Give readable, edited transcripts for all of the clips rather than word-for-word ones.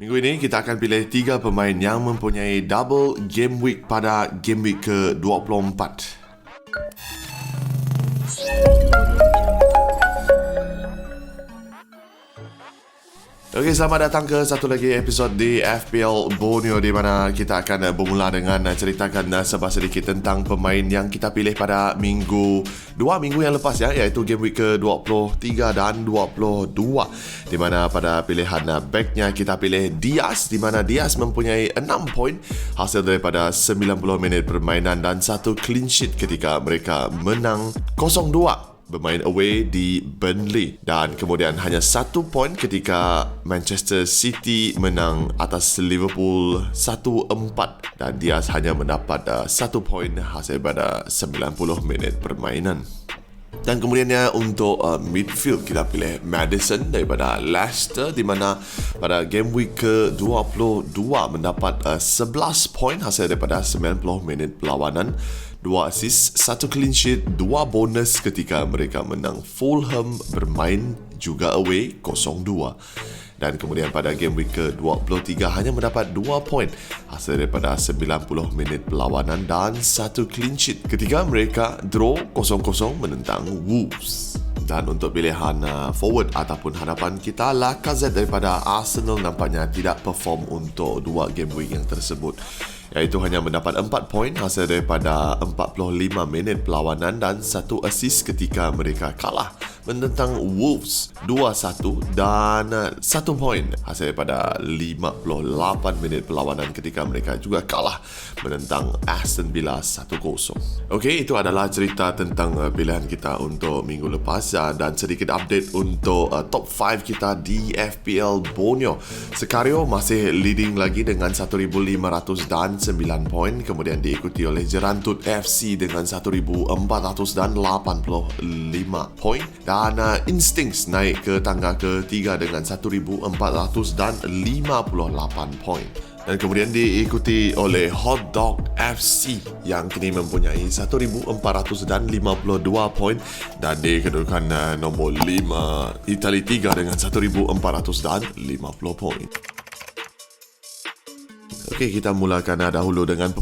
Minggu ini kita akan pilih 3 pemain yang mempunyai double game week pada game week ke-24. Okey, selamat datang ke satu lagi episod di FPL Borneo di mana kita akan bermula dengan ceritakan sebab sedikit tentang pemain yang kita pilih pada dua minggu yang lepas ya, iaitu game week ke-23 dan 22, di mana pada pilihan backnya kita pilih Diaz, di mana Diaz mempunyai 6 poin hasil daripada 90 minit permainan dan 1 clean sheet ketika mereka menang 0-2 bermain away di Burnley, dan kemudian hanya 1 poin ketika Manchester City menang atas Liverpool 1-4, dan Diaz hanya mendapat 1 poin hasil pada 90 minit permainan. Dan kemudiannya untuk midfield kita pilih Maddison daripada Leicester, di mana pada game week ke-22 mendapat 11 poin hasil daripada 90 minit perlawanan, 2 assist, 1 clean sheet, 2 bonus ketika mereka menang Fulham bermain juga away 0-2. Dan kemudian pada game week ke-23 hanya mendapat 2 poin hasil daripada 90 minit perlawanan dan 1 clean sheet ketika mereka draw 0-0 menentang Wolves. Dan untuk pilihan forward ataupun hadapan kita, Lacazette daripada Arsenal nampaknya tidak perform untuk 2 game week yang tersebut, iaitu hanya mendapat 4 poin hasil daripada 45 minit perlawanan dan 1 assist ketika mereka kalah menentang Wolves 2-1, dan 1 poin hasil daripada 58 minit perlawanan ketika mereka juga kalah menentang Aston Villa 1-0. Okey, itu adalah cerita tentang pilihan kita untuk minggu lepas, dan sedikit update untuk top 5 kita di FPL Borneo. Sekarang masih leading lagi dengan 1,509 poin, kemudian diikuti oleh Jerantut FC dengan 1,485 poin, dan Instincts naik ke tangga ketiga dengan 1,458 poin. Dan kemudian diikuti oleh Hot Dog FC yang kini mempunyai 1,452 poin, dan di kedudukan nombor 5 Itali 3 dengan 1,450 poin. Okey, kita mulakan dahulu dengan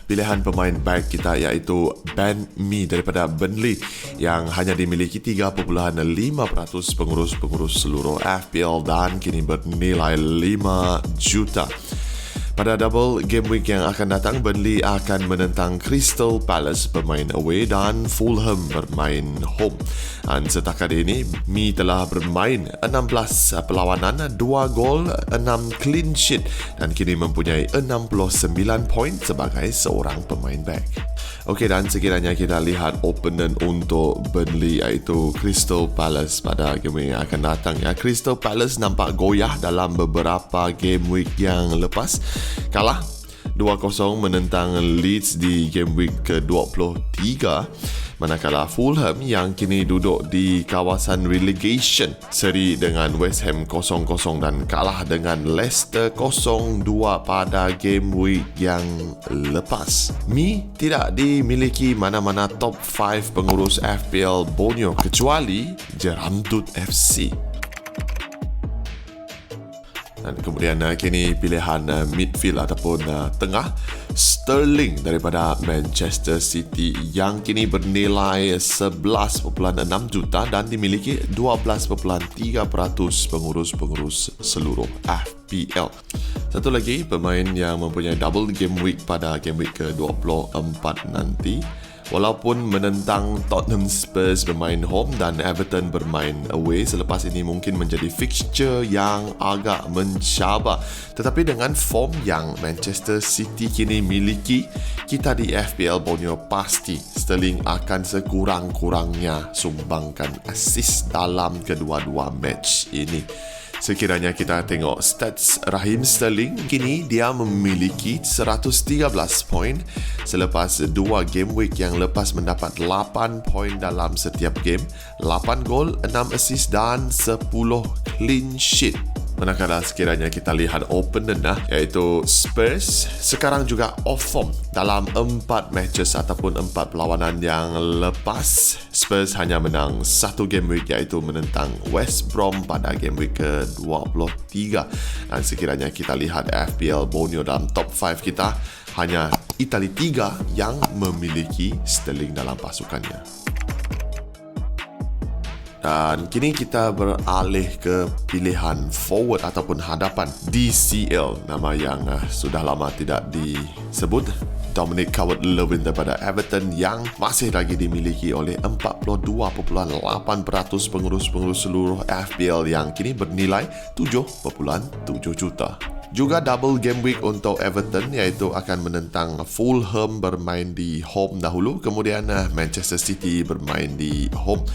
pilihan pemain back kita, iaitu Ben Mee daripada Burnley yang hanya dimiliki 3.5% pengurus seluruh FPL dan kini bernilai 5 juta. Pada double game week yang akan datang, Burnley akan menentang Crystal Palace bermain away dan Fulham bermain home. Dan setakat ini, Mee telah bermain 16 perlawanan, 2 gol, 6 clean sheet, dan kini mempunyai 69 poin sebagai seorang pemain back. Okey, dan sekiranya kita lihat opponent untuk Burnley, iaitu Crystal Palace pada game week yang akan datang ya. Crystal Palace nampak goyah dalam beberapa game week yang lepas. Kalah 2-0 menentang Leeds di game week ke-23, manakala Fulham yang kini duduk di kawasan relegation seri dengan West Ham 0-0 dan kalah dengan Leicester 0-2 pada game week yang lepas. Mee tidak dimiliki mana-mana top 5 pengurus FPL Borneo kecuali Jerantut FC. Dan kemudian kini pilihan midfield ataupun tengah, Sterling daripada Manchester City yang kini bernilai 11.6 juta dan dimiliki 12.3% pengurus seluruh FPL. Satu lagi pemain yang mempunyai double game week pada game week ke-24 nanti, walaupun menentang Tottenham Spurs bermain home dan Everton bermain away, selepas ini mungkin menjadi fixture yang agak mencabar. Tetapi dengan form yang Manchester City kini miliki, kita di FPL Borneo pasti Sterling akan sekurang-kurangnya sumbangkan assist dalam kedua-dua match ini. Sekiranya kita tengok stats Raheem Sterling, kini dia memiliki 113 poin selepas 2 game week yang lepas mendapat 8 poin dalam setiap game, 8 gol, 6 assist dan 10 clean sheet. Manakala sekiranya kita lihat opponent iaitu Spurs sekarang juga off form dalam 4 matches ataupun 4 perlawanan yang lepas. Spurs hanya menang 1 game week iaitu menentang West Brom pada game week ke-23. Dan sekiranya kita lihat FPL Borneo dalam top 5 kita, hanya Itali 3 yang memiliki Sterling dalam pasukannya. Dan kini kita beralih ke pilihan forward ataupun hadapan DCL, nama yang sudah lama tidak disebut. Dominic Calvert-Lewin daripada Everton yang masih lagi dimiliki oleh 42.8% pengurus-pengurus seluruh FPL yang kini bernilai 7.7 juta. Juga double game week untuk Everton iaitu akan menentang Fulham bermain di home dahulu, kemudian Manchester City bermain di home.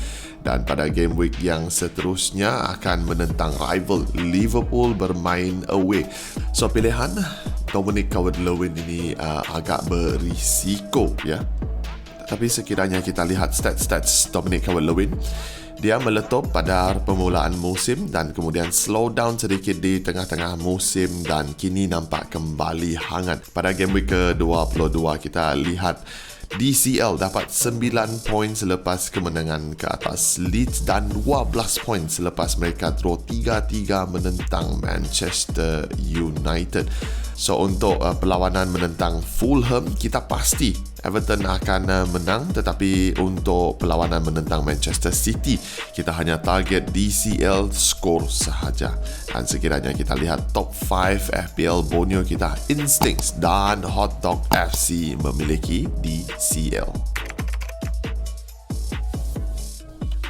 Dan pada game week yang seterusnya akan menentang rival Liverpool bermain away. So pilihan Dominic Calvert-Lewin ini agak berisiko ya. Tapi sekiranya kita lihat stats Dominic Calvert-Lewin, dia meletup pada permulaan musim dan kemudian slow down sedikit di tengah-tengah musim dan kini nampak kembali hangat. Pada game week ke-22 kita lihat DCL dapat 9 poin selepas kemenangan ke atas Leeds dan 12 poin selepas mereka draw 3-3 menentang Manchester United. So untuk perlawanan menentang Fulham, kita pasti Everton akan menang, tetapi untuk perlawanan menentang Manchester City, kita hanya target DCL skor sahaja. Dan sekiranya kita lihat top 5 FPL Borneo kita, Instincts dan Hot Dog FC memiliki DCL.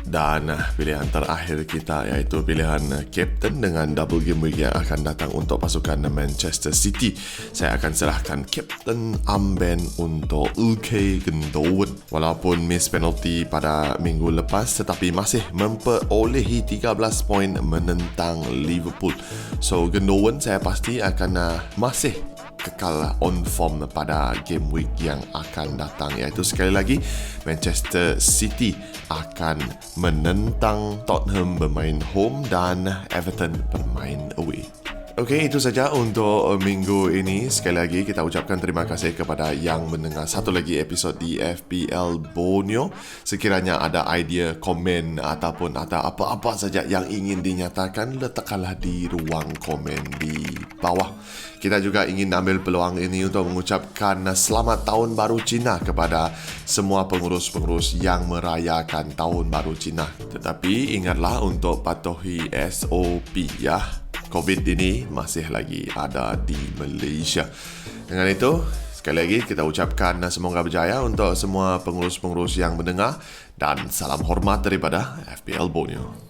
Dan pilihan terakhir kita iaitu pilihan captain dengan double game week yang akan datang untuk pasukan Manchester City. Saya akan serahkan captain armband untuk Ilkay Gundogan. Walaupun miss penalty pada minggu lepas, tetapi masih memperolehi 13 poin menentang Liverpool. So Gundogan saya pasti akan masih kekal on form pada game week yang akan datang, iaitu sekali lagi Manchester City akan menentang Tottenham bermain home dan Everton bermain away. Okey, itu saja untuk minggu ini. Sekali lagi kita ucapkan terima kasih kepada yang mendengar satu lagi episod di FPL Borneo. Sekiranya ada idea, komen ataupun ada apa-apa saja yang ingin dinyatakan, letakkanlah di ruang komen di bawah. Kita juga ingin ambil peluang ini untuk mengucapkan selamat tahun baru Cina kepada semua pengurus-pengurus yang merayakan tahun baru Cina. Tetapi ingatlah untuk patuhi SOP ya. COVID ini masih lagi ada di Malaysia. Dengan itu, sekali lagi kita ucapkan semoga berjaya untuk semua pengurus-pengurus yang mendengar dan salam hormat daripada FPL Borneo.